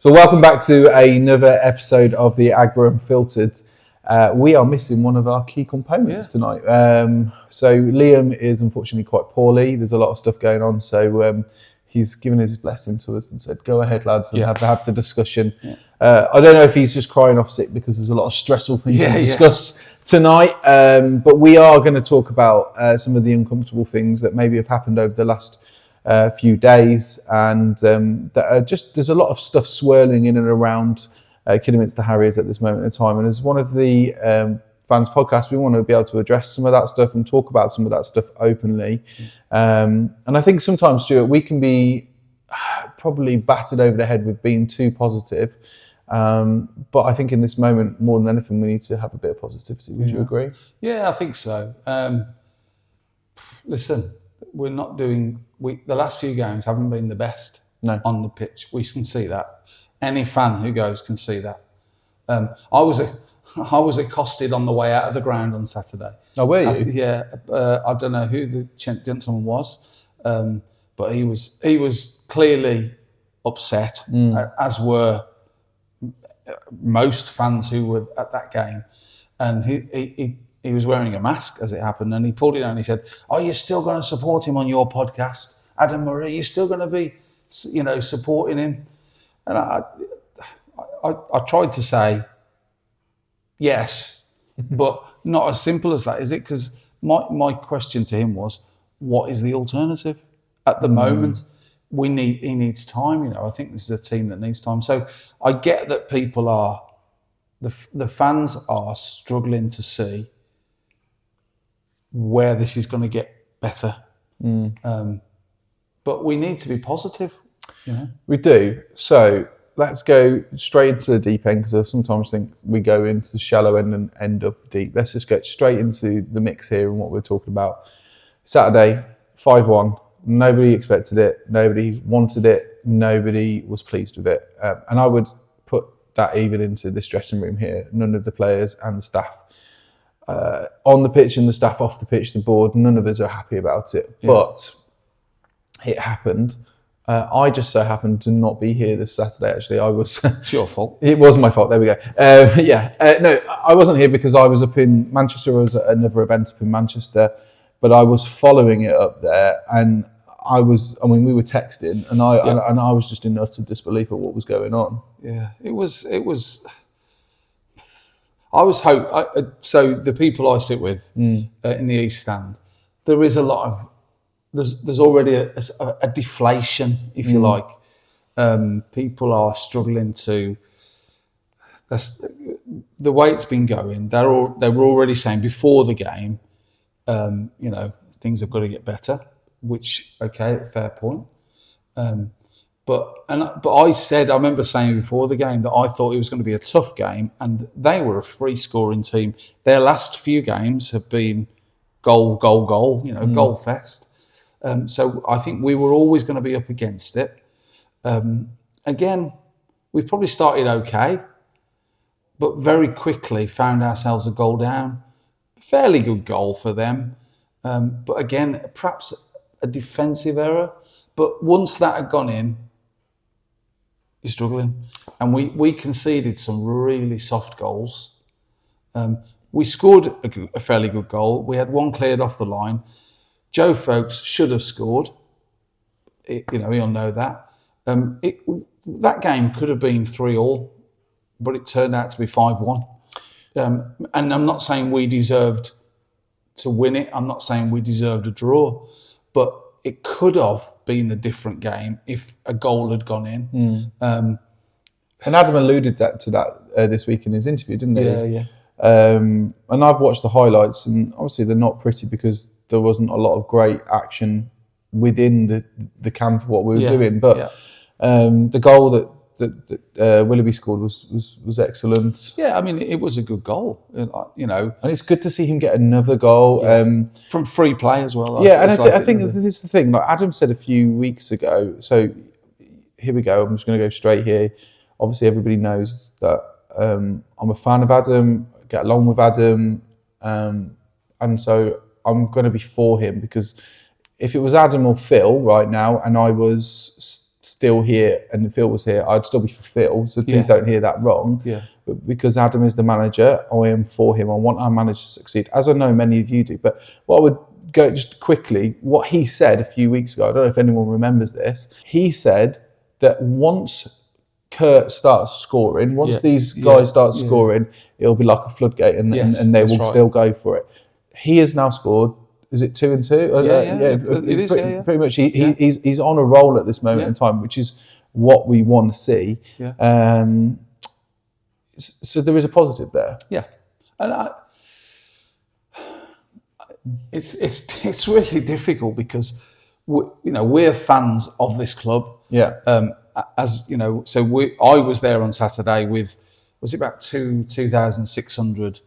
So welcome back to another episode of the Agro Unfiltered. We are missing one of our key components tonight. So Liam is unfortunately quite poorly. There's a lot of stuff going on. So he's given his blessing to us and said, go ahead, lads, and have the discussion. I don't know if he's just crying off sick because there's a lot of stressful things to discuss tonight. But we are going to talk about some of the uncomfortable things that maybe have happened over the last few days, and that are there's a lot of stuff swirling in and around Kidderminster Harriers at this moment in time. And as one of the fans podcasts, we want to be able to address some of that stuff and talk about some of that stuff openly. And I think sometimes, Stuart, we can be probably battered over the head with being too positive. But I think in this moment, more than anything, we need to have a bit of positivity. Would you agree? Yeah, I think so. Listen, we're not doing. The last few games haven't been the best on the pitch. We can see that. Any fan who goes can see that. I was accosted on the way out of the ground on Saturday. Oh, were you? I don't know who the gentleman was, but he was clearly upset, as were most fans who were at that game, and he was wearing a mask as it happened, and he pulled it down and he said, "Are you still going to support him on your podcast, Adam Murray? You're still going to be, supporting him?" And I tried to say yes, but not as simple as that, is it? Because my question to him was, what is the alternative at the moment? He needs time. I think this is a team that needs time. So I get that people are, the fans are struggling to see where this is going to get better. But we need to be positive. We do. So let's go straight into the deep end, because I sometimes think we go into the shallow end and end up deep. Let's just get straight into the mix here and what we're talking about. Saturday, 5-1. Nobody expected it. Nobody wanted it. Nobody was pleased with it. And I would put that even into this dressing room here. None of the players and the staff on the pitch and the staff off the pitch, the board, none of us are happy about it. Yeah. But it happened. I just so happened to not be here this Saturday, actually. It's your fault. It was my fault. There we go. No, I wasn't here because I was up in Manchester. I was at another event up in Manchester, but I was following it up there, and we were texting, and I was just in utter disbelief at what was going on. Yeah, it was. I was so the people I sit with in the East Stand, there is a lot of. There's already a deflation, if you like. People are struggling to. The way it's been going. They were already saying before the game, things have got to get better. Which, okay, fair point. But I remember saying before the game that I thought it was going to be a tough game, and they were a free scoring team. Their last few games have been goal, goal fest. So I think we were always going to be up against it. Again, we probably started okay, but very quickly found ourselves a goal down. Fairly good goal for them. But again, perhaps a defensive error. But once that had gone in, you're struggling. And we conceded some really soft goals. We scored a fairly good goal. We had one cleared off the line. Joe Folks should have scored. He'll know that. That game could have been 3-3, but it turned out to be 5-1. And I'm not saying we deserved to win it. I'm not saying we deserved a draw, but it could have been a different game if a goal had gone in. And Adam alluded to that this week in his interview, didn't he? Yeah. And I've watched the highlights, and obviously they're not pretty because there wasn't a lot of great action within the camp of what we were doing. But the goal that Willoughby scored was excellent. Yeah, I mean, it was a good goal, And it's good to see him get another goal. From free play as well. I think this is the thing. Like Adam said a few weeks ago, so here we go. I'm just going to go straight here. Obviously, everybody knows that I'm a fan of Adam, get along with Adam, and so I'm going to be for him, because if it was Adam or Phil right now and I was still here and Phil was here, I'd still be for Phil. So please don't hear that wrong. Yeah. But because Adam is the manager, I am for him. I want our manager to succeed, as I know many of you do. But what I would go just quickly, what he said a few weeks ago, I don't know if anyone remembers this. He said that once Kurt starts scoring, once these guys start scoring, it'll be like a floodgate, and they'll go for it. He has now scored. Is it 2 and 2? It is. Pretty much. He's on a roll at this moment in time, which is what we want to see. Yeah. So there is a positive there. Yeah, and it's really difficult because we're fans of this club. Yeah. As you know, so I was there on Saturday with, was it about 2,600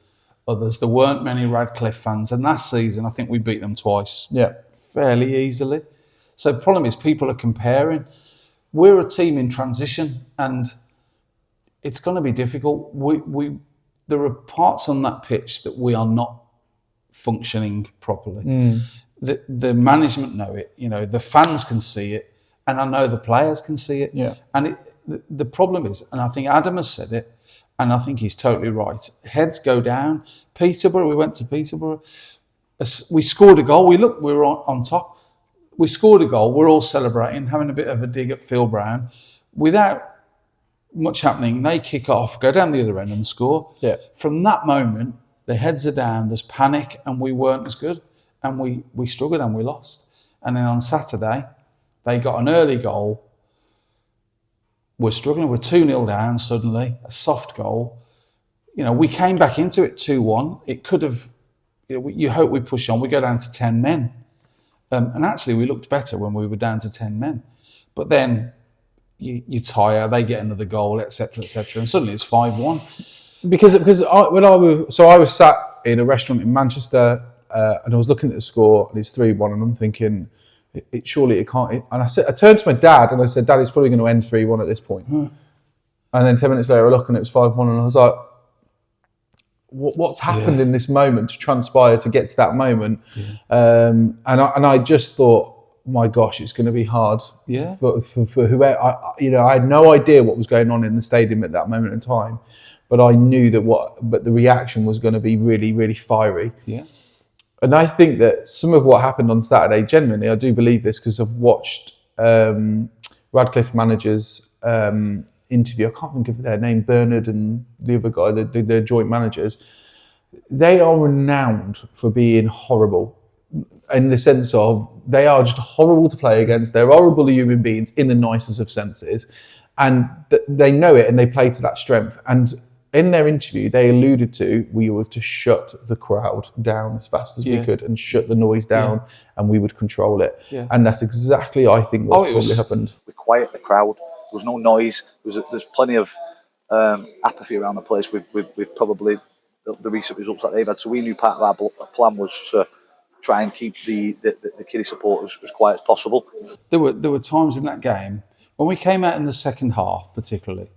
others? There weren't many Radcliffe fans, and last season I think we beat them twice. Yeah. Fairly easily. So the problem is people are comparing. We're a team in transition, and it's going to be difficult. There are parts on that pitch that we are not functioning properly. The management know it. The fans can see it, and I know the players can see it. Yeah. And the problem is, and I think Adam has said it, and I think he's totally right. Heads go down. Peterborough. We went to Peterborough. We scored a goal. We were on top. We scored a goal. We're all celebrating, having a bit of a dig at Phil Brown, without much happening. They kick off, go down the other end and score. Yeah. From that moment, the heads are down, there's panic, and we weren't as good. And we struggled and we lost. And then on Saturday, they got an early goal. We're struggling, we're 2-0 down suddenly, a soft goal. We came back into it 2-1. It could have, you hope we push on, we go down to 10 men. And actually we looked better when we were down to 10 men. But then you tire, they get another goal, etc., and suddenly it's 5-1. Because I was sat in a restaurant in Manchester, and I was looking at the score, and it's 3-1, and I'm thinking, surely it can't. And I turned to my dad and I said, Dad, it's probably going to end 3-1 at this point. And then 10 minutes later, I looked and it was 5-1, and I was like, what's happened in this moment to transpire to get to that moment? And I just thought, my gosh, it's going to be hard for whoever. I had no idea what was going on in the stadium at that moment in time, but I knew but the reaction was going to be really, really fiery. Yeah. And I think that some of what happened on Saturday, genuinely, I do believe this because I've watched Radcliffe managers interview. I can't think of their name, Bernard and the other guy, the joint managers. They are renowned for being horrible, in the sense of they are just horrible to play against. They're horrible human beings in the nicest of senses, and they know it and they play to that strength. And in their interview, they alluded to we were to shut the crowd down as fast as we could and shut the noise down, and we would control it. Yeah. And that's exactly, I think, what probably happened. We quiet the crowd. There was no noise. There's plenty of apathy around the place with probably the recent results that they've had. So we knew part of our plan was to try and keep the kiddie supporters as quiet as possible. There were times in that game when we came out in the second half, particularly.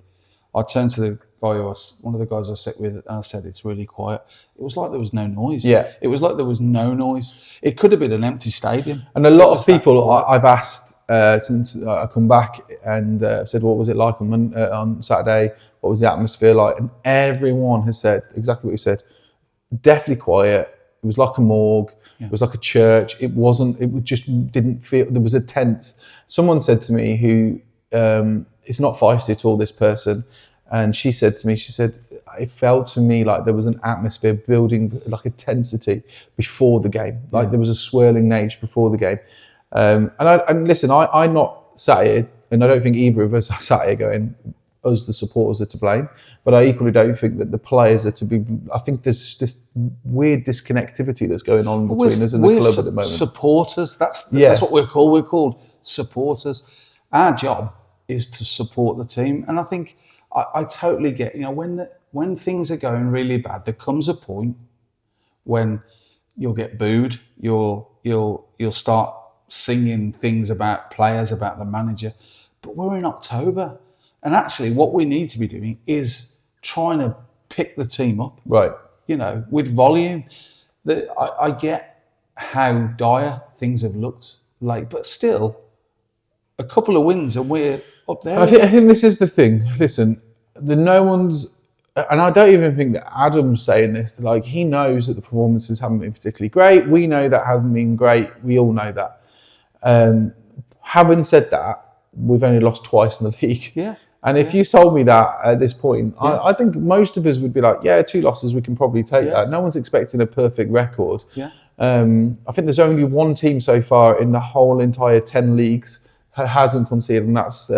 I turned to the guy one of the guys I sit with, and I said, "It's really quiet." It was like there was no noise. Yeah, it was like there was no noise. It could have been an empty stadium. And a lot of people I've asked since I come back and said, "What was it like on Saturday? What was the atmosphere like?" And everyone has said exactly what you said. Definitely quiet. It was like a morgue. Yeah. It was like a church. It wasn't. It just didn't feel. There was a tense. Someone said to me who it's not feisty at all. This person, and she said to me, it felt to me like there was an atmosphere building, like a tensity before the game. Like there was a swirling nature before the game. And listen, I'm not sat here, and I don't think either of us are sat here going, us, the supporters, are to blame. But I equally don't think that the players are to be. I think there's this weird disconnectivity that's going on between us and the club at the moment. Supporters. That's what we're called. We're called supporters. Our job is to support the team, and I think I totally get. When things are going really bad, there comes a point when you'll get booed. You'll start singing things about players, about the manager. But we're in October. And actually, what we need to be doing is trying to pick the team up, right? With volume. I get how dire things have looked late, but still, a couple of wins and we're up there. I think this is the thing. Listen, no one's, and I don't even think that Adam's saying this. Like, he knows that the performances haven't been particularly great. We know that hasn't been great. We all know that. Having said that, we've only lost twice in the league. Yeah. And if you told me that at this point, I think most of us would be like, yeah, 2 losses, we can probably take that. No one's expecting a perfect record. Yeah. I think there's only one team so far in the whole entire 10 leagues who hasn't conceded, and that's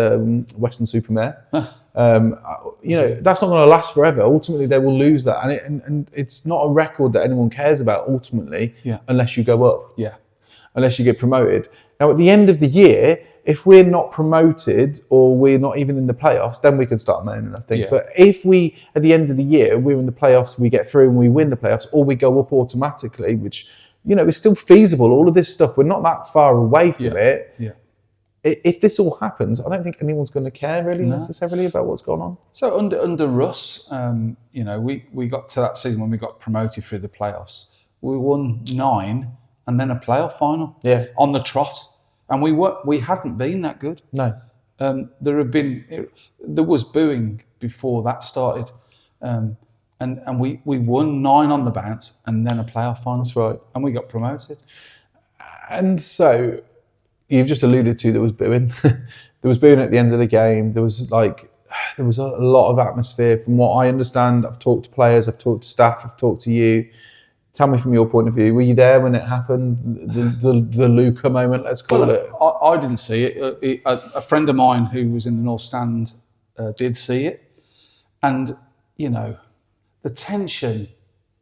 Western-super-Mare. That's not going to last forever. Ultimately, they will lose that. And it's not a record that anyone cares about, ultimately, unless you go up. Yeah. Unless you get promoted. Now, at the end of the year, if we're not promoted or we're not even in the playoffs, then we can start moaning, I think. Yeah. But if we, at the end of the year, we're in the playoffs, we get through and we win the playoffs, or we go up automatically, which, is still feasible. All of this stuff, we're not that far away from it. Yeah. If this all happens, I don't think anyone's going to care really necessarily about what's going on. So under Russ, we got to that season when we got promoted through the playoffs. We won 9 and then a playoff final on the trot. And we hadn't been that good. No. There was booing before that started. And we won 9 on the bounce and then a playoff final. That's right. And we got promoted. And so you've just alluded to there was booing. There was booing at the end of the game. There was a lot of atmosphere. From what I understand, I've talked to players, I've talked to staff, I've talked to you. Tell me from your point of view, were you there when it happened? The Luca moment, let's call it. I didn't see it. A friend of mine who was in the North Stand did see it. And, the tension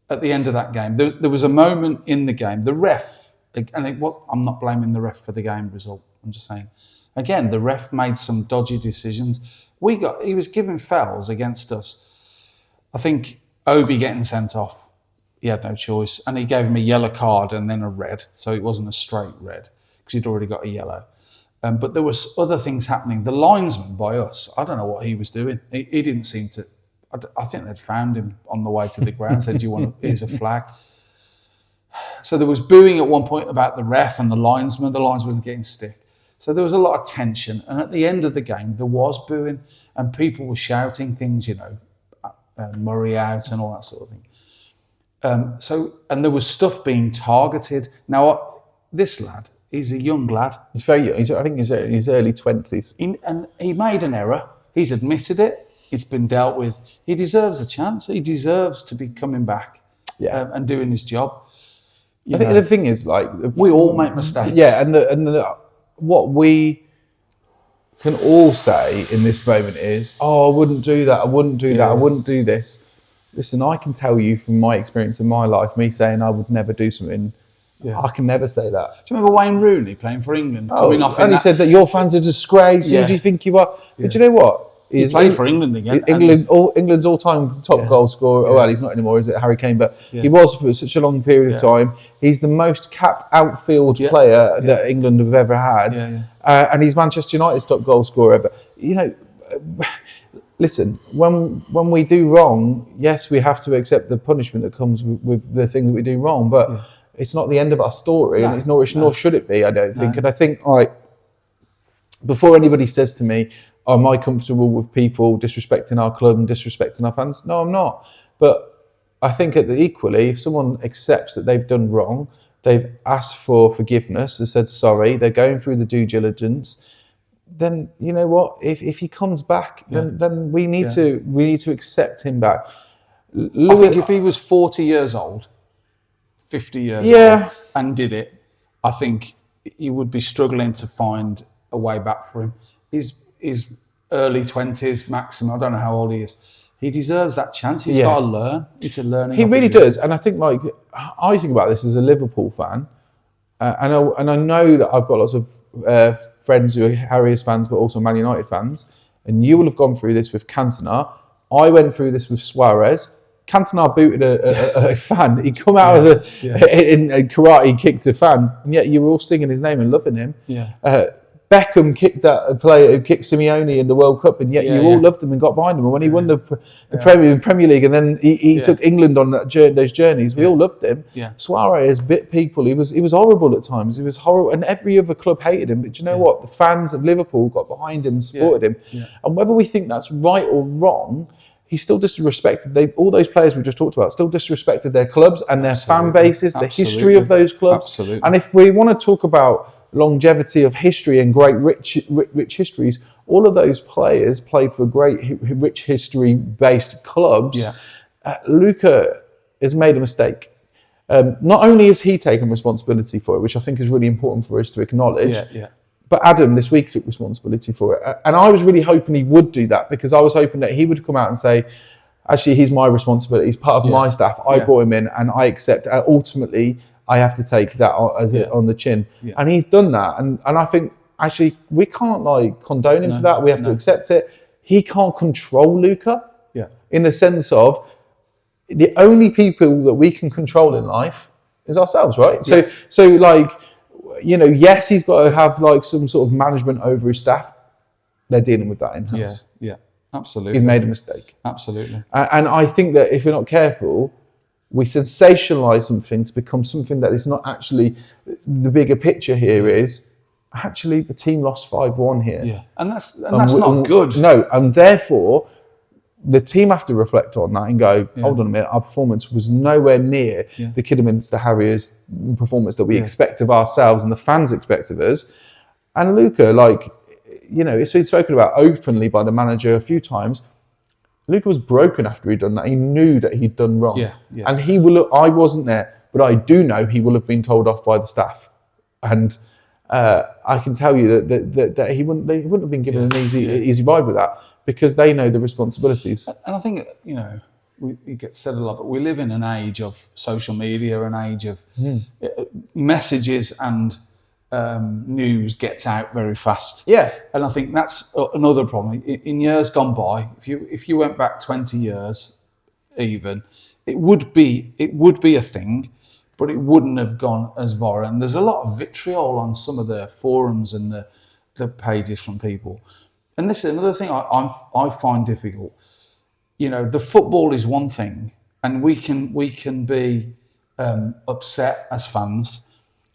at the end of that game, there was a moment in the game, the ref, I'm not blaming the ref for the game result, I'm just saying, again, the ref made some dodgy decisions. He was giving fouls against us. I think Obi getting sent off, he had no choice, and he gave him a yellow card and then a red, so it wasn't a straight red because he'd already got a yellow. But there was other things happening. The linesman by us, I don't know what he was doing. He didn't seem to. I think they'd found him on the way to the ground. Said, "Do you want? Here's a flag." So there was booing at one point about the ref and the linesman. The linesman was getting stick. So there was a lot of tension. And at the end of the game, there was booing, and people were shouting things, Murray out and all that sort of thing. And there was stuff being targeted. Now, this lad, he's a young lad. He's very young. I think he's in his early 20s. And he made an error. He's admitted it. It's been dealt with. He deserves a chance. He deserves to be coming back and doing his job. I think the thing is, we all make mistakes. Yeah, and what we can all say in this moment is, I wouldn't do that, I wouldn't do that, I wouldn't do this. Listen, I can tell you from my experience in my life, me saying I would never do something, I can never say that. Do you remember Wayne Rooney playing for England? He said that your fans are disgrace, who do you think you are? But do you know what? He played for England again. England's all-time top goal scorer. Well, he's not anymore, is it, Harry Kane? But he was for such a long period of time. He's the most capped outfield player that England have ever had. And he's Manchester United's top goal scorer. But, listen, when we do wrong, yes, we have to accept the punishment that comes with the thing that we do wrong. But it's not the end of our story, nor should it be, I don't think. And I think, before anybody says to me, am I comfortable with people disrespecting our club and disrespecting our fans? No, I'm not. But I think equally, if someone accepts that they've done wrong, they've asked for forgiveness, they said sorry, they're going through the due diligence, then you know what? If he comes back, then we need to accept him back. I think if he was 40 years old, 50 years old, and did it, I think he would be struggling to find a way back for him. He's early 20s maximum. I don't know how old he is. He deserves that chance. He's got to learn. It's a learning. He really does. And I think, I think about this as a Liverpool fan, and I know that I've got lots of friends who are Harriers fans, but also Man United fans. And you will have gone through this with Cantona. I went through this with Suarez. Cantona booted a fan. He come out of in karate, kicked a fan, and yet you were all singing his name and loving him. Beckham kicked that player who kicked Simeone in the World Cup, and yet all loved him and got behind him. And when he won the Premier League, and then he took England on those journeys, we all loved him. Yeah. Suarez bit people. He was horrible at times. He was horrible, and every other club hated him. But do you know what? The fans of Liverpool got behind him, supported him. Yeah. And whether we think that's right or wrong, he still disrespected. All those players we just talked about still disrespected their clubs and their fan bases, the history of those clubs. Absolutely. And if we want to talk about longevity of history and great rich histories, all of those players played for great rich history-based clubs. Yeah. Luka has made a mistake. Not only has he taken responsibility for it, which I think is really important for us to acknowledge, but Adam this week took responsibility for it. And I was really hoping he would do that, because I was hoping that he would come out and say, actually, he's my responsibility. He's part of my staff. I brought him in and I accept. Ultimately, I have to take that on the chin. Yeah. And he's done that. And I think, actually, we can't condone him for that. We have to accept it. He can't control Luka in the sense of the only people that we can control in life is ourselves, right? Yeah. So yes, he's got to have some sort of management over his staff. They're dealing with that in-house. Yeah, absolutely. He's made a mistake. Absolutely. And I think that if we're not careful, we sensationalise something to become something that is not actually. The bigger picture here is actually the team lost 5-1 here. Yeah, and that's not good. No, and therefore the team have to reflect on that and go, hold on a minute, our performance was nowhere near the Kidderminster Harriers performance that we expect of ourselves and the fans expect of us. And Luka, it's been spoken about openly by the manager a few times. Luka was broken after he'd done that. He knew that he'd done wrong. Yeah. And I wasn't there, but I do know he will have been told off by the staff. And I can tell you that he wouldn't have been given an easy ride with that, because they know the responsibilities. And I think, it gets said a lot, but we live in an age of social media, an age of messages and news gets out very fast. Yeah. And I think that's another problem. In years gone by, if you went back 20 years even, it would be a thing, but it wouldn't have gone as viral. And there's a lot of vitriol on some of the forums and the pages from people. And this is another thing I find difficult. The football is one thing, and we can be upset as fans.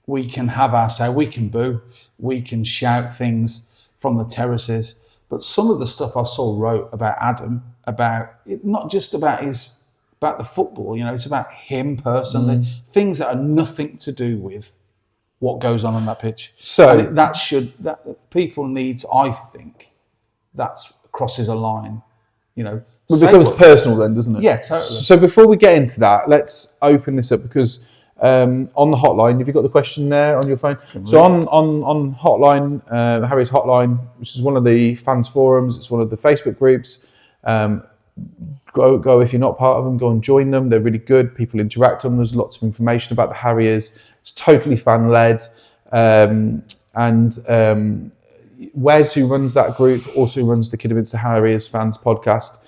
We can have our say. We can boo. We can shout things from the terraces. But some of the stuff I saw wrote about Adam, about it, not just about the football. It's about him personally. Things that are nothing to do with what goes on that pitch. So that people need. I think that crosses a line. It becomes personal then, doesn't it? Yeah, totally. So before we get into that, let's open this up, because on the hotline, have you got the question there on your phone? So on hotline, Harry's hotline, which is one of the fans forums, it's one of the Facebook groups. Go if you're not part of them, go and join them. They're really good. People interact on them. There's lots of information about the Harriers. It's totally fan led. Wes, who runs that group, also runs the Kidderminster Harriers fans podcast.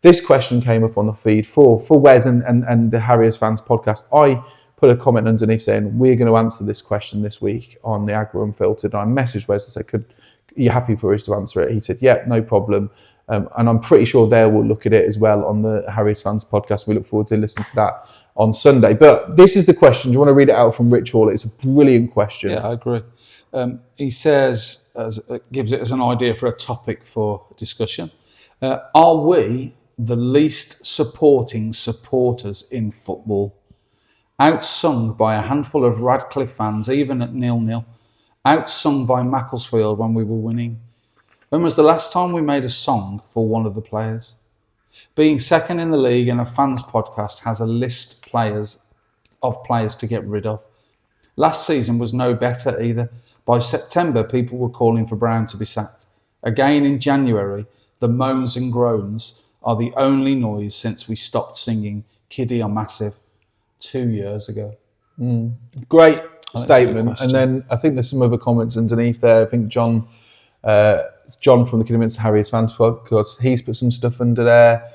This question came up on the feed for Wes and the Harriers fans podcast. I put a comment underneath saying, we're going to answer this question this week on the Agro Unfiltered. And I messaged Wes and said, are you happy for us to answer it? He said, yeah, no problem. And I'm pretty sure they will look at it as well on the Harriers fans podcast. We look forward to listening to that on Sunday. But this is the question. Do you want to read it out from Rich Hall? It's a brilliant question. Yeah, I agree. He says, gives it as an idea for a topic for discussion. Are we the least supporting supporters in football? Outsung by a handful of Radcliffe fans, even at 0-0. Outsung by Macclesfield when we were winning. When was the last time we made a song for one of the players? Being second in the league and a fans podcast has a list of players to get rid of. Last season was no better either. By September, people were calling for Brown to be sacked. Again in January, the moans and groans are the only noise since we stopped singing Kiddie on Massive 2 years ago. Great statement. And then I think there's some other comments underneath there. I think John from the Kidderminster Harriers fans podcast, he's put some stuff under there.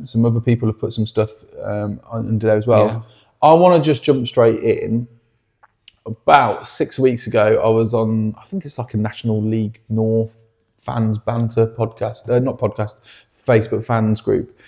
Some other people have put some stuff under there as well. Yeah. I want to just jump straight in about 6 weeks ago, I was on, I think it's like a National League North fans banter podcast, not podcast, Facebook fans group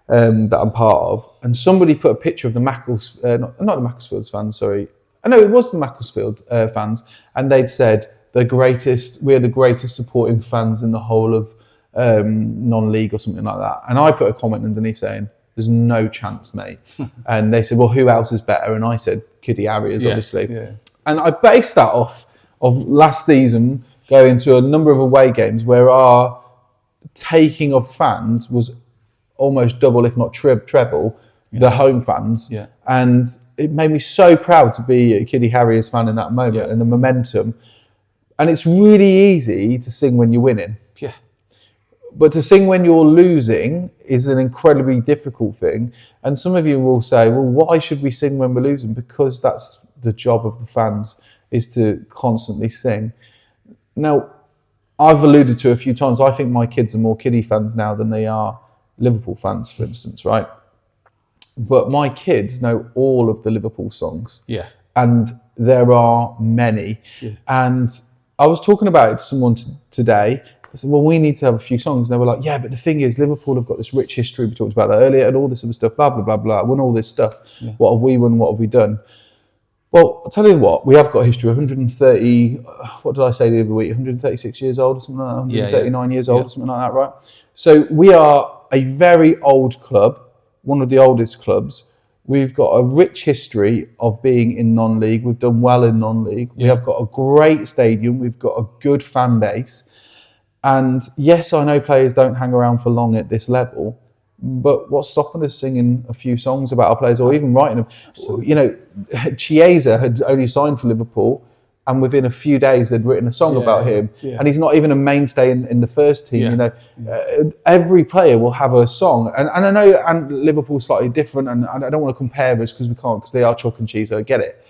that I'm part of. And somebody put a picture of the not the Macclesfield fans, sorry. I know it was the Macclesfield fans. And they'd said, we're the greatest supporting fans in the whole of non-league or something like that. And I put a comment underneath saying, there's no chance, mate. And they said, well, who else is better? And I said, Kiddie Harriers, obviously. Yeah. And I based that off of last season going to a number of away games where our taking of fans was almost double, if not treble, the home fans. Yeah. And it made me so proud to be a Kiddie Harriers fan in that moment and the momentum. And it's really easy to sing when you're winning. Yeah. But to sing when you're losing is an incredibly difficult thing. And some of you will say, well, why should we sing when we're losing? Because that's the job of the fans, is to constantly sing. Now, I've alluded to a few times, I think my kids are more Kiddie fans now than they are Liverpool fans, for instance, right? But my kids know all of the Liverpool songs. Yeah. And there are many. Yeah. And I was talking about it to someone today. I said, well, we need to have a few songs. And they were like, yeah, but the thing is, Liverpool have got this rich history. We talked about that earlier and all this other stuff, blah, blah, blah, blah. Won all this stuff. Yeah. What have we won? What have we done? Well, I'll tell you what, we have got a history of 130, what did I say the other week? 136 years old or something like that? 139 years old or something like that, right? So we are a very old club, one of the oldest clubs. We've got a rich history of being in non-league. We've done well in non-league. We have got a great stadium. We've got a good fan base. And yes, I know players don't hang around for long at this level, but what's stopping us singing a few songs about our players or even writing them? Absolutely. You know, Chiesa had only signed for Liverpool and within a few days they'd written a song about him. Yeah. And he's not even a mainstay in the first team. Yeah. You know, every player will have a song. And I know and Liverpool's slightly different and I don't want to compare us because we can't, because they are chalk and cheese, I get it.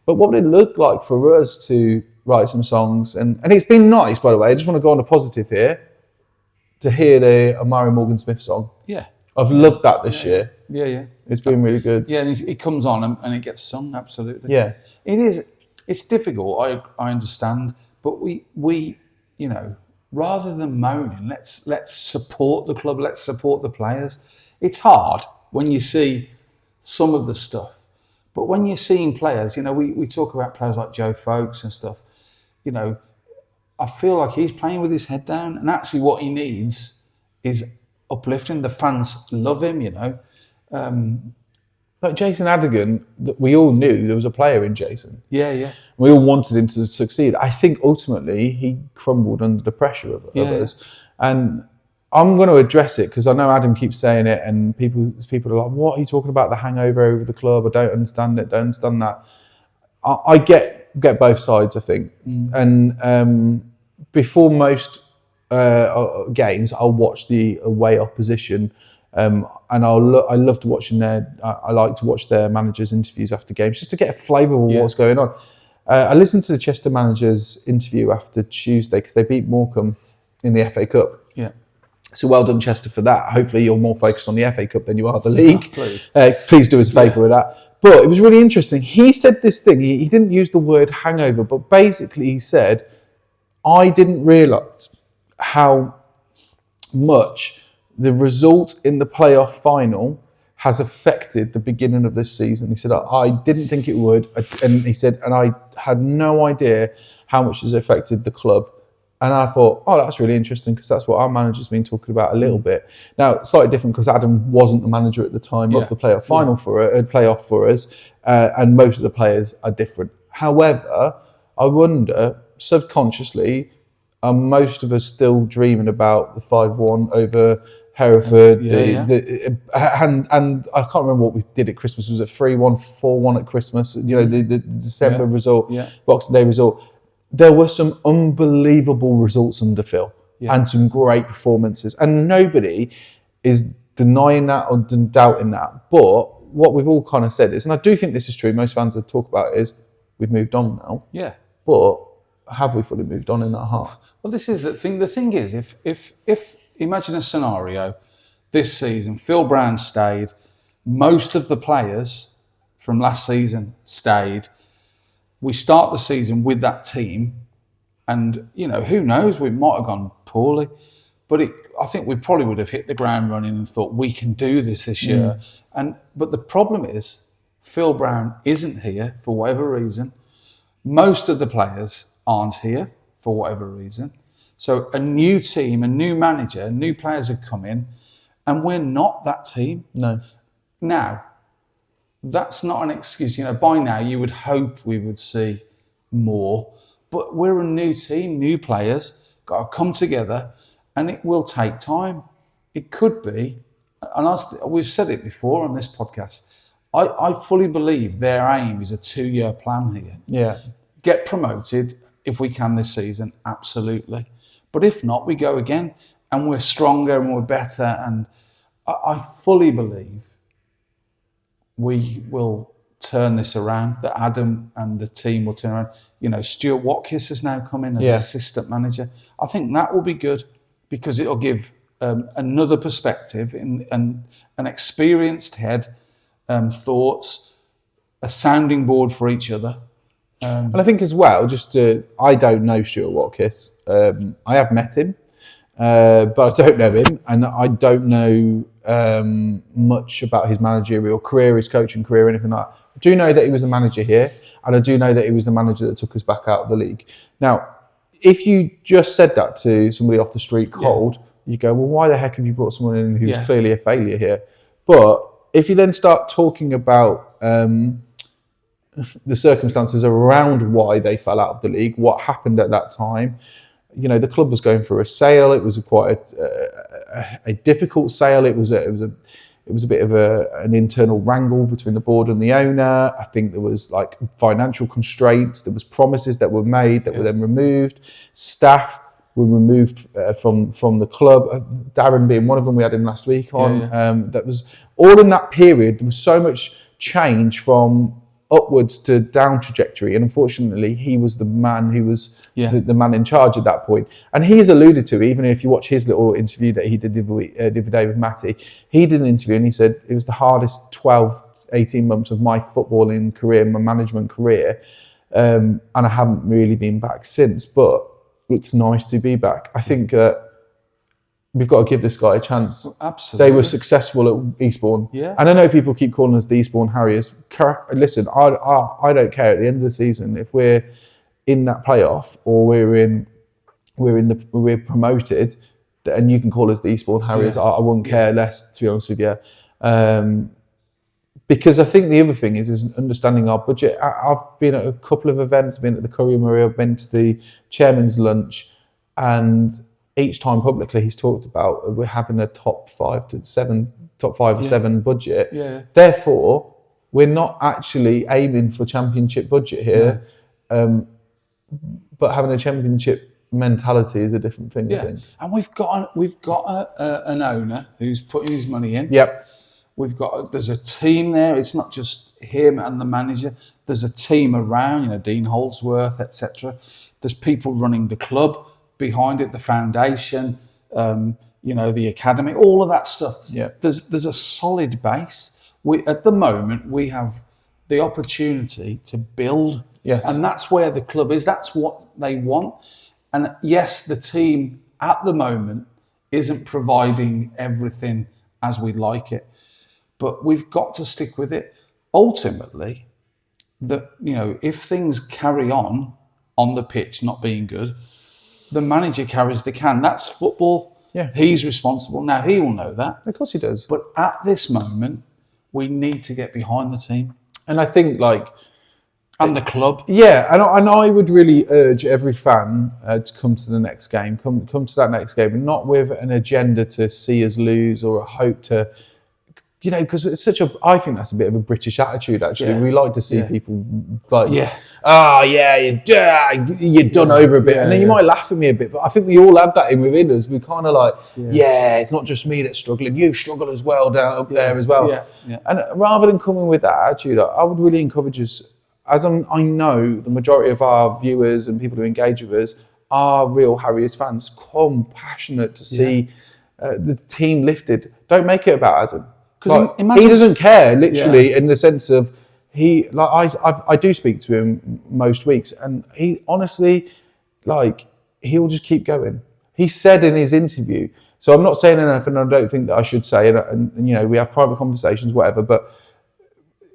But what would it look like for us to write some songs? And it's been nice, by the way, I just want to go on a positive here, to hear the Amari Morgan Smith song. Yeah. I've loved that this year. Yeah. It's been really good. Yeah, and it comes on and it gets sung, absolutely. Yeah. It's difficult, I understand, but we you know, rather than moaning, let's support the club, let's support the players. It's hard when you see some of the stuff, but when you're seeing players, you know, we talk about players like Joe Folks and stuff, you know, I feel like he's playing with his head down, and actually what he needs is uplifting. The fans love him, you know. Like Jason Adigan, we all knew there was a player in Jason. Yeah. We all wanted him to succeed. I think ultimately he crumbled under the pressure of others. And I'm going to address it because I know Adam keeps saying it, and people are like, "What are you talking about? The hangover over the club? I don't understand it. Don't understand that." I get both sides, I think. And before most games, I'll watch the away opposition. And I love to watch I like to watch their managers' interviews after games just to get a flavour of what's going on. I listened to the Chester manager's interview after Tuesday because they beat Morecambe in the FA Cup. Yeah. So well done, Chester, for that. Hopefully you're more focused on the FA Cup than you are the league. Please. Please do us a favour with that. But it was really interesting. He said this thing. He didn't use the word hangover, but basically he said, I didn't realise how much the result in the playoff final has affected the beginning of this season. He said, I didn't think it would. And he said, and I had no idea how much it's affected the club. And I thought, oh, that's really interesting because that's what our manager's been talking about a little bit. Now, it's slightly different because Adam wasn't the manager at the time of the playoff final playoff for us, and most of the players are different. However, I wonder, subconsciously, are most of us still dreaming about the 5-1 over Hereford? And I can't remember what we did at Christmas. Was it 3-1, 4-1 at Christmas? You know, the December result, Boxing Day result. There were some unbelievable results under Phil and some great performances. And nobody is denying that or doubting that. But what we've all kind of said is, and I do think this is true, most fans that talk about it, is we've moved on now. Yeah. But have we fully moved on in that heart? Well, this is the thing. The thing is, if imagine a scenario this season, Phil Brown stayed, most of the players from last season stayed, we start the season with that team, and who knows, we might have gone poorly, but I think we probably would have hit the ground running and thought we can do this year. But the problem is Phil Brown isn't here for whatever reason. Most of the players aren't here for whatever reason. So a new team, a new manager, new players have come in, and we're not that team. No. Now, that's not an excuse. By now you would hope we would see more, but we're a new team, new players, got to come together, and it will take time. It could be, and we've said it before on this podcast, I fully believe their aim is a 2-year plan here. Yeah. Get promoted if we can this season, absolutely. But if not, we go again, and we're stronger and we're better. And I fully believe we will turn this around, that Adam and the team will turn around. Stuart Watkins has now come in as assistant manager. I think that will be good because it'll give another perspective and an experienced head, thoughts, a sounding board for each other. And I think as well, I don't know Stuart Watkins. I have met him, but I don't know him, and I don't know much about his managerial career, his coaching career, anything like that. I do know that he was the manager here, and I do know that he was the manager that took us back out of the league. Now, if you just said that to somebody off the street cold, you go, well, why the heck have you brought someone in who's clearly a failure here? But if you then start talking about the circumstances around why they fell out of the league, what happened at that time, the club was going through a sale. It was quite a difficult sale. It was a bit of an internal wrangle between the board and the owner. I think there was like financial constraints. There was promises that were made that were then removed. Staff were removed from the club. Darren being one of them, we had him last week on. That was all in that period. There was so much change from upwards to down trajectory, and unfortunately he was the man who was the man in charge at that point. And he's alluded to, even if you watch his little interview that he did the other day with Matty, he did an interview and he said it was the hardest 12-18 months of my footballing career, my management career, and I haven't really been back since, but it's nice to be back. I think we've got to give this guy a chance. Absolutely. They were successful at Eastbourne. Yeah. And I know people keep calling us the Eastbourne Harriers. Listen, I don't care at the end of the season if we're in that playoff or we're promoted, and you can call us the Eastbourne Harriers. I wouldn't care less, to be honest with you. Because I think the other thing is understanding our budget. I've been at a couple of events, been at the Curry Murray, I've been to the chairman's lunch, and each time publicly he's talked about we're having a top 5 or 7 budget. Yeah. Therefore, we're not actually aiming for championship budget here, but having a championship mentality is a different thing. I think. And we've got an owner who's putting his money in. Yep. There's a team there. It's not just him and the manager. There's a team around, Dean Holdsworth, etc. There's people running the club behind it, the foundation, the academy, all of that stuff. Yeah. There's a solid base. At the moment we have the opportunity to build. Yes. And that's where the club is. That's what they want. And yes, the team at the moment isn't providing everything as we'd like it, but we've got to stick with it. Ultimately, if things carry on the pitch not being good, the manager carries the can. That's football. Yeah. He's responsible. Now, he will know that. Of course he does. But at this moment, we need to get behind the team. And I think And the club. Yeah, and I would really urge every fan to come to the next game, come to that next game, and not with an agenda to see us lose or a hope to, because it's I think that's a bit of a British attitude, actually. Yeah. We like to see people you're done over a bit. And then you might laugh at me a bit, but I think we all have that within us. We kind of it's not just me that's struggling. You struggle as well down up there as well. Yeah. Yeah. And rather than coming with that attitude, I would really encourage us, as I know the majority of our viewers and people who engage with us are real Harriers fans, come passionate to see the team lifted. Don't make it about Adam. Because he doesn't care, literally, in the sense of I do speak to him most weeks, and he honestly, like, he'll just keep going. He said in his interview, so I'm not saying anything I don't think that I should say, and you know, we have private conversations, whatever, but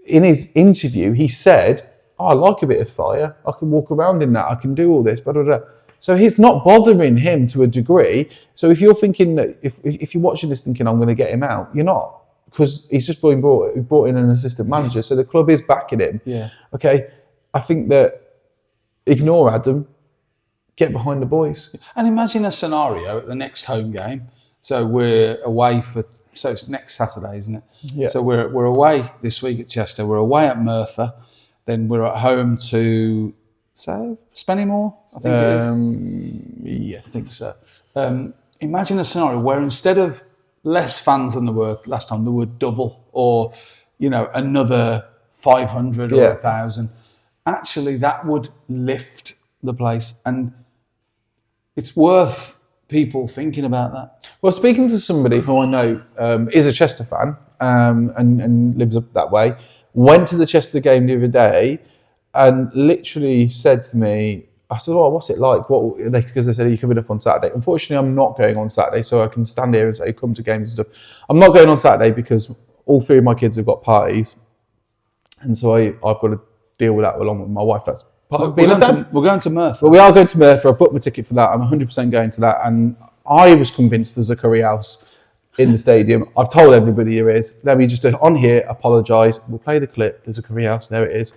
in his interview, he said, I like a bit of fire. I can walk around in that. I can do all this, blah, blah, blah. So it's not bothering him to a degree. So if you're thinking that, if you're watching this thinking, I'm going to get him out, you're not. Because he's just been brought in an assistant manager. So the club is backing him. Yeah. Okay. I think that ignore Adam, get behind the boys. And imagine a scenario at the next home game. So we're away so it's next Saturday, isn't it? Yeah. So we're away this week at Chester. We're away at Merthyr. Then we're at home to Spennymoor, I think it is. Yes. I think so. Imagine a scenario where instead of less fans than there were last time, there were double, or you know, another 500 or 1,000. Actually, that would lift the place, and it's worth people thinking about that. Well, speaking to somebody who I know is a Chester fan and lives up that way, went to the Chester game the other day and literally said to me, I said, "Oh, what's it like?" Because they said, "Are you coming up on Saturday?" Unfortunately, I'm not going on Saturday, so I can stand here and say, "Come to games and stuff." I'm not going on Saturday because all three of my kids have got parties, and so I've got to deal with that along with my wife. That's part of being a dad. We're going to Merthyr. But we are going to Merthyr. I booked my ticket for that. I'm 100% going to that, and I was convinced there's a curry house in the stadium. I've told everybody there is. Let me just on here apologise. We'll play the clip. There's a curry house. There it is.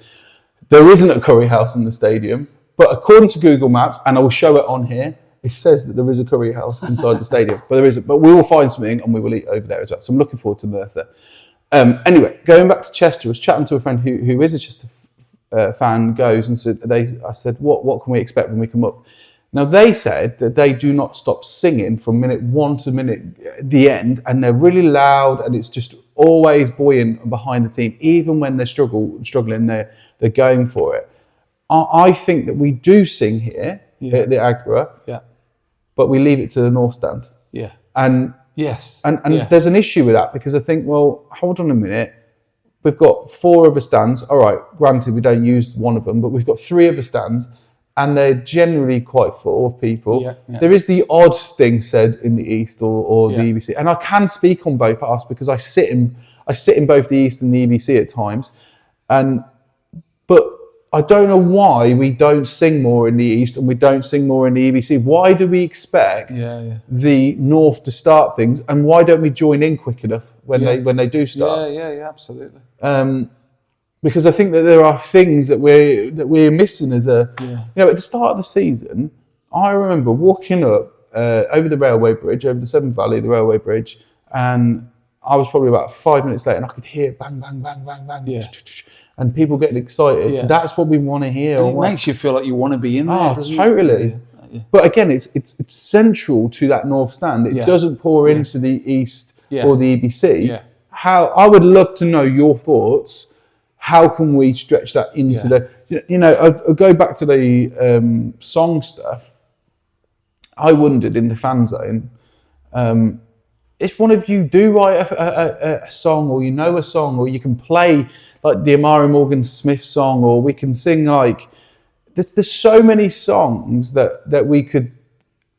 There isn't a curry house in the stadium. But according to Google Maps, and I will show it on here, it says that there is a curry house inside the stadium. But there isn't. But we will find something and we will eat over there as well. So I'm looking forward to Merthyr. Anyway, going back to Chester, I was chatting to a friend who is a Chester fan, goes and said, I said, what can we expect when we come up? Now, they said that they do not stop singing from minute 1 to the end, and they're really loud, and it's just always buoyant behind the team. Even when they're struggling, they're going for it. I think that we do sing here at the Agra, but we leave it to the North Stand. Yeah. And yes. And there's an issue with that, because I think, well, hold on a minute. We've got 4 other stands. All right, granted, we don't use one of them, but we've got 3 other stands, and they're generally quite full of people. Yeah, yeah. There is the odd thing said in the East or the EBC, and I can speak on both parts because I sit in both the East and the EBC at times, but I don't know why we don't sing more in the East and we don't sing more in the EBC. Why do we expect the North to start things, and why don't we join in quick enough when they do start? Yeah, absolutely. Because I think that there are things that we're missing as a you know, at the start of the season. I remember walking up over the railway bridge, over the Severn Valley, the railway bridge, and I was probably about 5 minutes late, and I could hear bang, bang, bang, bang, bang, and people getting excited. Yeah. That's what we want to hear. And it makes you feel like you want to be in there. Oh, totally. Yeah. But again, it's central to that North Stand. It doesn't pour into the East or the EBC. Yeah. How I would love to know your thoughts. How can we stretch that into the? You know, I'll go back to the song stuff. I wondered in the fan zone. If one of you do write a song, or you know a song, or you can play like the Amari Morgan Smith song, or we can sing like there's so many songs that we could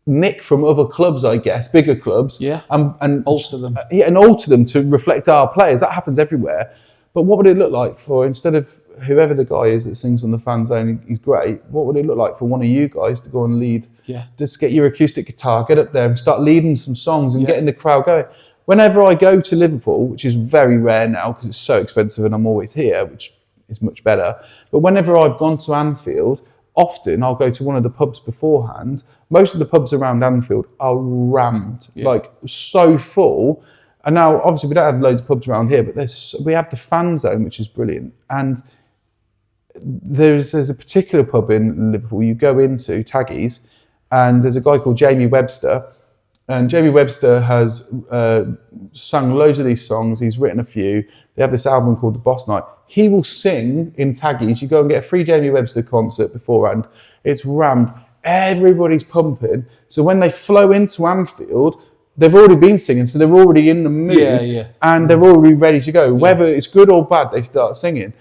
nick from other clubs, I guess, bigger clubs, and alter them, and alter them to reflect our players. That happens everywhere. But what would it look like for, instead of whoever the guy is that sings on the fan zone, he's great, what would it look like for one of you guys to go and lead? Yeah. Just get your acoustic guitar, get up there and start leading some songs and getting the crowd going. Whenever I go to Liverpool, which is very rare now because it's so expensive and I'm always here, which is much better. But whenever I've gone to Anfield, often I'll go to one of the pubs beforehand. Most of the pubs around Anfield are rammed, like so full. And now, obviously, we don't have loads of pubs around here, but we have the fan zone, which is brilliant. And there's a particular pub in Liverpool you go into, Taggies, and there's a guy called Jamie Webster. And Jamie Webster has sung loads of these songs. He's written a few. They have this album called The Boss Night. He will sing in Taggies. You go and get a free Jamie Webster concert beforehand. It's rammed. Everybody's pumping. So when they flow into Anfield, they've already been singing, so they're already in the mood, and they're already ready to go. Whether it's good or bad, they start singing.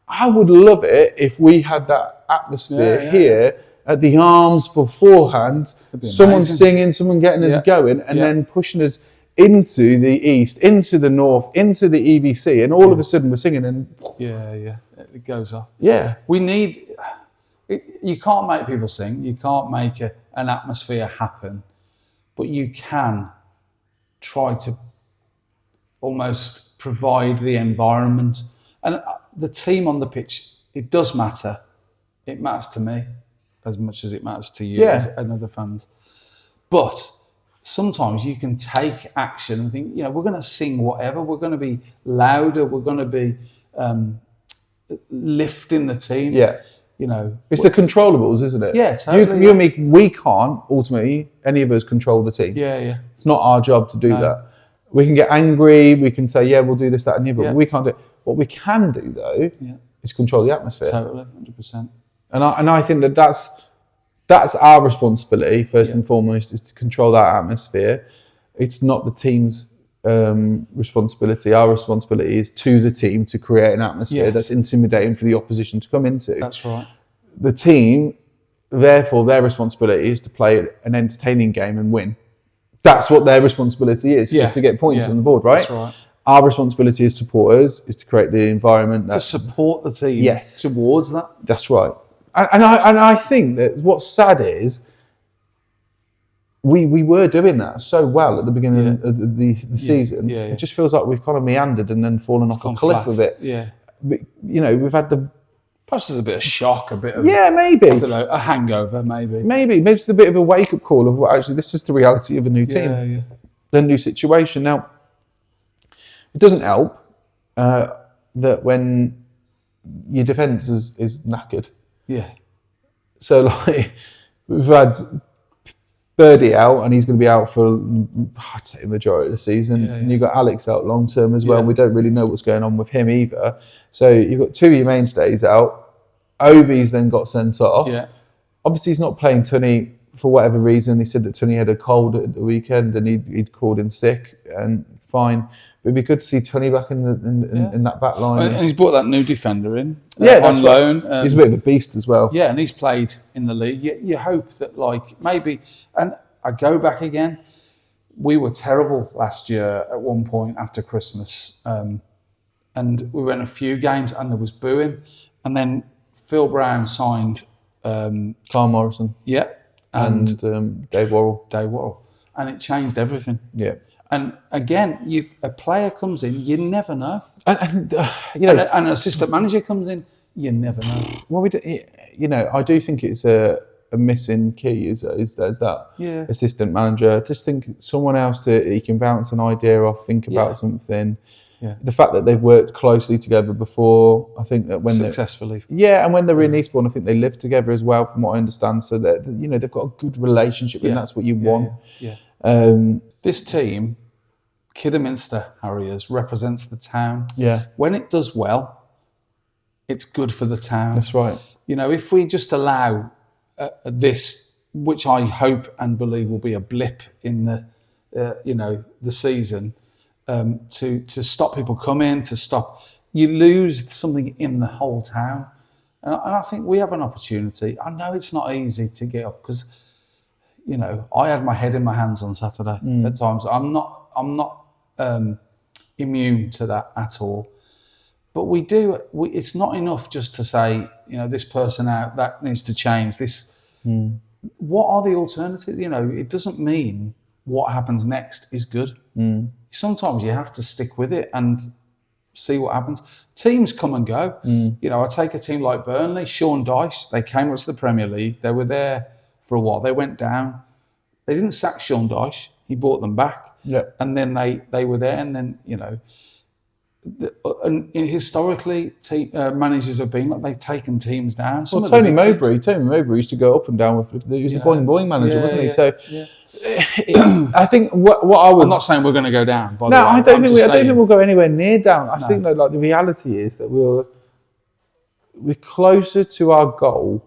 I would love it if we had that atmosphere here at the Arms beforehand. Someone amazing. singing, someone getting us going, and then pushing us into the east, into the north, into the EBC, and all of a sudden we're singing and it goes off. Yeah. We need. You can't make people sing. You can't make an atmosphere happen, but you can try to almost provide the environment. And the team on the pitch, it does matter. It matters to me as much as it matters to you and other fans. But sometimes you can take action and think, we're going to sing whatever. We're going to be louder. We're going to be lifting the team. Yeah. It's the controllables, isn't it? Yeah, totally. You and me, we can't, ultimately, any of us control the team. Yeah. It's not our job to do that. We can get angry, we can say, we'll do this, that, and the other, but we can't do it. What we can do, though, is control the atmosphere. Totally, 100%. And I think that's our responsibility, first and foremost, is to control that atmosphere. It's not the team's responsibility. Our responsibility is to the team to create an atmosphere that's intimidating for the opposition to come into. That's right. The team, therefore, their responsibility is to play an entertaining game and win. That's what their responsibility is to get points on the board, right? That's right. Our responsibility as supporters is to create the environment to support the team towards that. That's right. And I think that what's sad is we were doing that so well at the beginning of the season. Yeah. It just feels like we've kind of meandered and then fallen off a cliff flat. with it. Yeah. But, we've had the... Perhaps there's a bit of shock, a bit of... Yeah, maybe. I don't know, a hangover, maybe. Maybe it's a bit of a wake-up call of, well, actually, this is the reality of a new team. The new situation. Now, it doesn't help that when your defence is knackered. Yeah. So, like, we've had Birdie out, and he's going to be out for, I'd say, the majority of the season. And you've got Alex out long term as well. And we don't really know what's going on with him either. So you've got two of your mainstays out. Obi's then got sent off. Yeah. Obviously, he's not playing Tunney for whatever reason. He said that Tunney had a cold at the weekend and he'd called in sick, and fine. But it'd be good to see Tunney back in that back line. And he's brought that new defender in. That's on loan. He's a bit of a beast as well. Yeah, and he's played in the league. You hope that, like, maybe... And I go back again. We were terrible last year at one point after Christmas. And we went a few games and there was booing. And then Phil Brown signed... Carl Morrison. Yeah. And Dave Worrell. And it changed everything. Yeah. And again, a player comes in, you never know. And an assistant manager comes in, you never know. Well, I do think it's a missing key. Is that assistant manager? Just think someone else he can bounce an idea off, think about something. Yeah. The fact that they've worked closely together before, I think that when successfully, and when they're in Eastbourne, I think they live together as well, from what I understand. So that they've got a good relationship, and that's what you want. This team, Kidderminster Harriers, represents the town. Yeah. When it does well, it's good for the town. That's right. If we just allow this, which I hope and believe will be a blip in the season, to stop people coming, you lose something in the whole town. And I think we have an opportunity. I know it's not easy to get up because, I had my head in my hands on Saturday at times. I'm not immune to that at all. But it's not enough just to say, this person out, that needs to change. What are the alternatives? It doesn't mean what happens next is good. Sometimes you have to stick with it and see what happens. Teams come and go. I take a team like Burnley, Sean Dyche, they came up to the Premier League. They were there for a while. They went down. They didn't sack Sean Dyche. He brought them back. Yeah. And then they were there. And then, and historically, managers have been like, they've taken teams down. Tony Mowbray used to go up and down with. He was a boing manager, wasn't he? So I think what I would. I'm not saying we're going to go down. By the way. I don't think we'll go anywhere near down. I think that the reality is that we're closer to our goal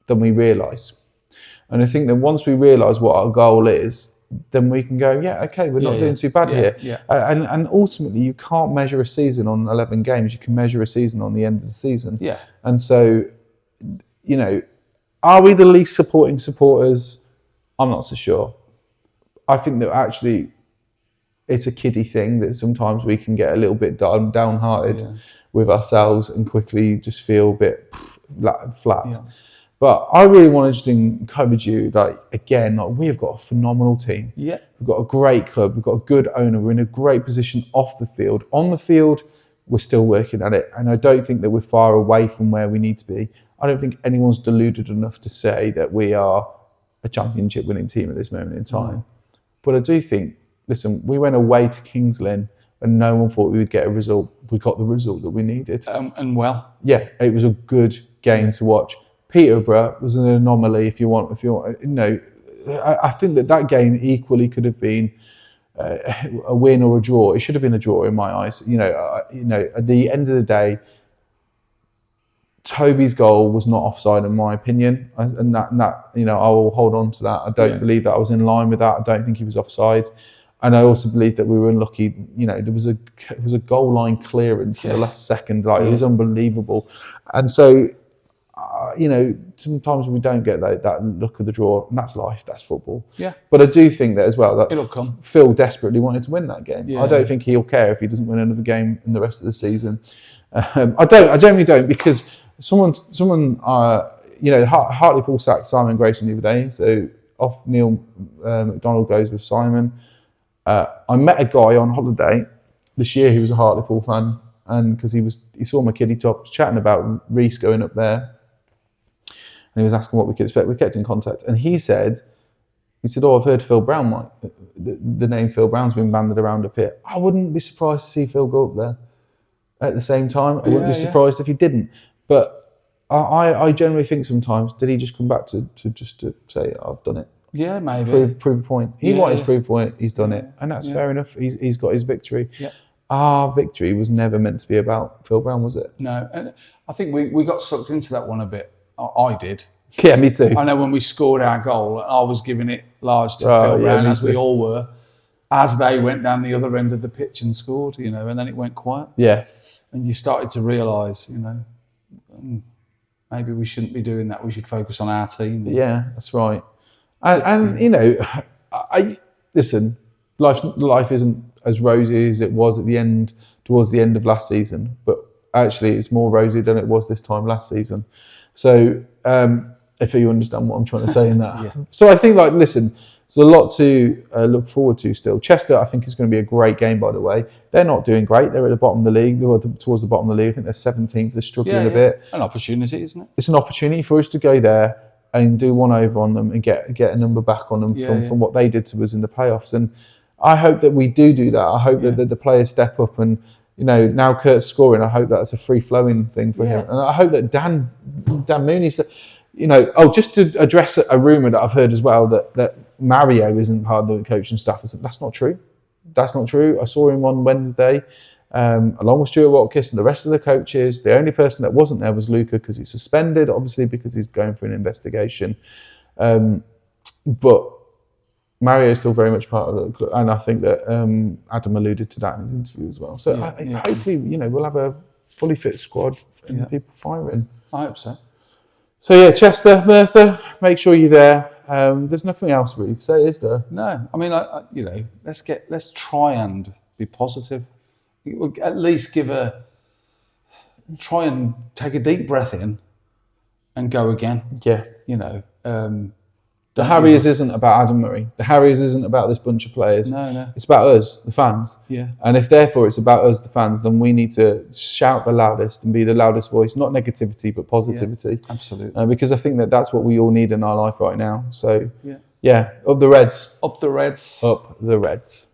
than we realise. And I think that once we realise what our goal is, then we can go, yeah, okay, we're not doing too bad here. Yeah. And ultimately, you can't measure a season on 11 games. You can measure a season on the end of the season. Yeah. And so, you know, are we the least supporting supporters? I'm not so sure. I think that actually it's a kiddie thing that sometimes we can get a little bit downhearted with ourselves and quickly just feel a bit flat. Yeah. But I really want to just encourage you, like, again, like, we have got a phenomenal team. Yeah. We've got a great club. We've got a good owner. We're in a great position off the field. On the field, we're still working at it. And I don't think that we're far away from where we need to be. I don't think anyone's deluded enough to say that we are a championship winning team at this moment in time. But I do think, listen, we went away to Kings Lynn and no one thought we would get a result. We got the result that we needed. Yeah, it was a good game to watch. Peterborough was an anomaly, if you want. You know, I think that game equally could have been a win or a draw. It should have been a draw in my eyes. You know, at the end of the day, Toby's goal was not offside in my opinion, and that you know, I will hold on to that. I don't believe that I was in line with that. I don't think he was offside, and I also believe that we were unlucky. You know, there was a goal line clearance in the last second. Like, it was unbelievable, and so. You know, sometimes we don't get that look of the draw, and that's life, that's football. Yeah. But I do think that as well, that it'll come. Phil desperately wanted to win that game. Yeah. I don't think he'll care if he doesn't win another game in the rest of the season. I generally don't, because someone, you know, Hartlepool sacked Simon Grayson the other day, so off Neil McDonald goes with Simon. I met a guy on holiday this year who was a Hartlepool fan, and because he saw my kiddie top, chatting about Reece going up there. And he was asking what we could expect. We kept in contact. And he said, oh, I've heard Phil Brown, like, the name Phil Brown's been banded around a bit. I wouldn't be surprised to see Phil go up there at the same time. I wouldn't be surprised if he didn't. But I generally think sometimes, did he just come back to say, I've done it? Yeah, maybe. Prove a point. He wanted to prove a point, he's done it. And that's fair enough. He's got his victory. Yeah. Our victory was never meant to be about Phil Brown, was it? No. And I think we got sucked into that one a bit. I did. Yeah, me too. I know when we scored our goal, I was giving it large to Phil Brown, as we all were, as they went down the other end of the pitch and scored, you know, and then it went quiet. Yeah. And you started to realise, you know, maybe we shouldn't be doing that. We should focus on our team. Yeah, that's right. And you know, listen, life isn't as rosy as it was towards the end of last season, but actually it's more rosy than it was this time last season. So if you understand what I'm trying to say in that. So I think, like, listen, there's a lot to look forward to still. Chester, I think, is going to be a great game, by the way. They're not doing great. They're at the bottom of the league. They're towards the bottom of the league. I think they're 17th. They're struggling a bit. An opportunity, isn't it? It's an opportunity for us to go there and do one over on them and get a number back on them from what they did to us in the playoffs. And I hope that we do that. I hope that the players step up, and you know, now Kurt's scoring, I hope that's a free-flowing thing for him. And I hope that Dan Mooney, you know, just to address a rumour that I've heard as well, that Mario isn't part of the coaching staff. That's not true. That's not true. I saw him on Wednesday, along with Stuart Watkins and the rest of the coaches. The only person that wasn't there was Luca, because he's suspended, obviously, because he's going for an investigation. But Mario is still very much part of the club, and I think that Adam alluded to that in his interview as well. So hopefully, you know, we'll have a fully fit squad and people firing. I hope so. So yeah, Chester, Merthyr, make sure you're there. There's nothing else really to say, is there? No, I mean, you know, let's try and be positive. At least try and take a deep breath in and go again. Yeah, you know. The Harriers isn't about Adam Murray. The Harriers isn't about this bunch of players. No. It's about us, the fans. Yeah. And if therefore it's about us, the fans, then we need to shout the loudest and be the loudest voice, not negativity, but positivity. Yeah, absolutely. Because I think that that's what we all need in our life right now. So, yeah, up the Reds. Up the Reds. Up the Reds.